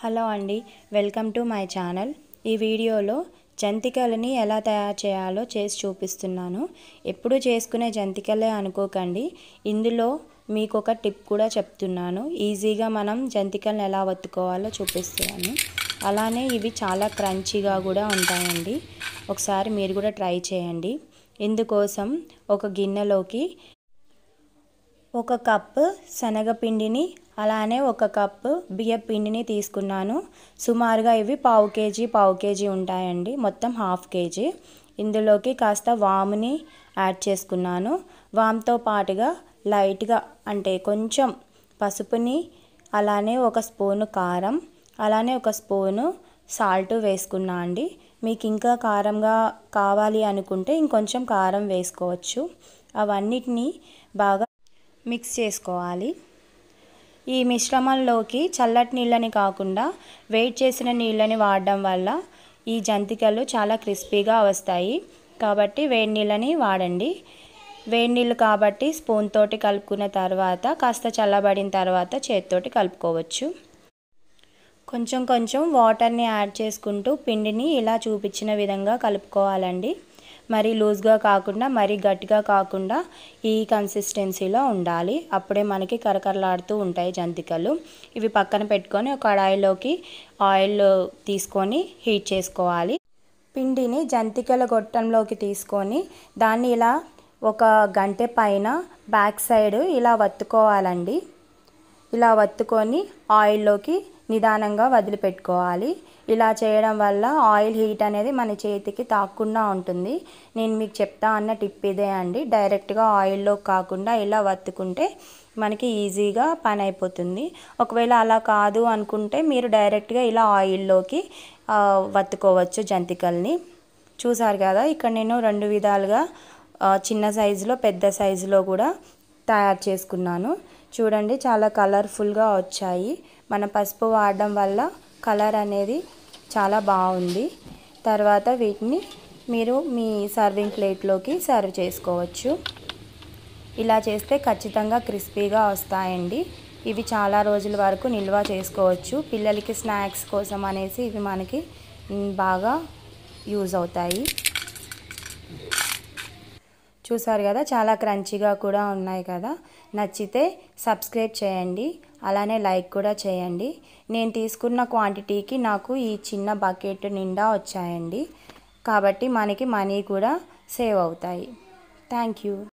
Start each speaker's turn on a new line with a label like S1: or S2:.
S1: Hello అండి, welcome to my channel. ఈ వీడియోలో జంతికలని ఎలా తయారు చేయాలో చేసి చూపిస్తున్నాను. ఎప్పుడు చేసుకునే జంతికలే అనుకోకండి, ఇందులో మీకు ఒక టిప్ కూడా చెప్తున్నాను. ఈజీగా మనం జంతికలను ఎలా వత్తుకోవాలో చూపిస్తున్నాను. అలానే ఇవి చాలా క్రంచీగా కూడా ఉంటాయండి. ఒకసారి మీరు కూడా ట్రై చేయండి. ఇందుకోసం ఒక గిన్నెలోకి 1 కప్పు శనగపిండిని అలానే 1 కప్పు బియ్యం పిండిని తీసుకున్నాను. సుమారుగా ఇవి పావు కేజీ ఉంటాయండి, మొత్తం హాఫ్ కేజీ. ఇందులోకి కాస్త వాముని యాడ్ చేసుకున్నాను. వామ్తో పాటుగా లైట్గా అంటే కొంచెం పసుపుని, అలానే 1 స్పూను కారం, అలానే 1 స్పూను సాల్ట్ వేసుకున్నా అండి. మీకు ఇంకా కారంగా కావాలి అనుకుంటే ఇంకొంచెం కారం వేసుకోవచ్చు. అవన్నిటిని బాగా మిక్స్ చేసుకోవాలి. ఈ మిశ్రమంలోకి చల్లటి నీళ్ళని కాకుండా వేడి చేసిన నీళ్ళని వాడడం వల్ల ఈ జంతికలు చాలా క్రిస్పీగా వస్తాయి. కాబట్టి వేడి నీళ్ళని వాడండి. వేడి నీళ్ళు కాబట్టి స్పూన్ తోటి కలుపుకున్న తర్వాత కాస్త చల్లబడిన తర్వాత చేతితోటి కలుపుకోవచ్చు. కొంచెం కొంచెం వాటర్ని యాడ్ చేసుకుంటూ పిండిని ఇలా చూపించిన విధంగా కలుపుకోవాలండి. మరీ లూజ్గా కాకుండా మరీ గట్టిగా కాకుండా ఈ కన్సిస్టెన్సీలో ఉండాలి. అప్పుడే మనకి కరకరలాడుతూ ఉంటాయి జంతికలు. ఇవి పక్కన పెట్టుకొని ఒక కడాయిలోకి ఆయిల్ తీసుకొని హీట్ చేసుకోవాలి. పిండిని జంతికల గొట్టంలోకి తీసుకొని దాన్ని ఇలా 1 గంట పైన బ్యాక్ సైడ్ ఇలా వత్తుకోవాలండి. ఇలా వత్తుకొని ఆయిల్లోకి నిదానంగా వదిలిపెట్టుకోవాలి. ఇలా చేయడం వల్ల ఆయిల్ హీట్ అనేది మన చేతికి తాకకుండా ఉంటుంది. నేను మీకు చెప్తా అన్న టిప్ ఇదే అండి. డైరెక్ట్గా ఆయిల్లో కాకుండా ఇలా వత్తుకుంటే మనకి ఈజీగా పని అయిపోతుంది. ఒకవేళ అలా కాదు అనుకుంటే మీరు డైరెక్ట్గా ఇలా ఆయిల్లోకి వత్తుకోవచ్చు జంతికల్ని. చూసారు కదా, ఇక్కడ నేను 2 విధాలుగా చిన్న సైజులో పెద్ద సైజులో కూడా తయారు చేసుకున్నాను. చూడండి, చాలా కలర్ఫుల్గా వచ్చాయి. మన పసుపు వాడడం వల్ల కలర్ అనేది చాలా బాగుంది. తర్వాత వీటిని మీరు మీ సర్వింగ్ ప్లేట్లోకి సర్వ్ చేసుకోవచ్చు. ఇలా చేస్తే ఖచ్చితంగా క్రిస్పీగా వస్తాయండి. ఇవి చాలా రోజుల వరకు నిల్వ చేసుకోవచ్చు. పిల్లలకి స్నాక్స్ కోసం అనేసి ఇవి మనకి బాగా యూజ్ అవుతాయి. చూసారు కదా, చాలా క్రంచీగా కూడా ఉన్నాయి కదా. నచ్చితే సబ్స్క్రైబ్ చేయండి, అలానే లైక్ కూడా చేయండి. నేను తీసుకున్న క్వాంటిటీకి నాకు ఈ చిన్న బకెట్ నిండా వచ్చాయండి. కాబట్టి మనకి మనీ కూడా సేవ్ అవుతాయి. Thank you.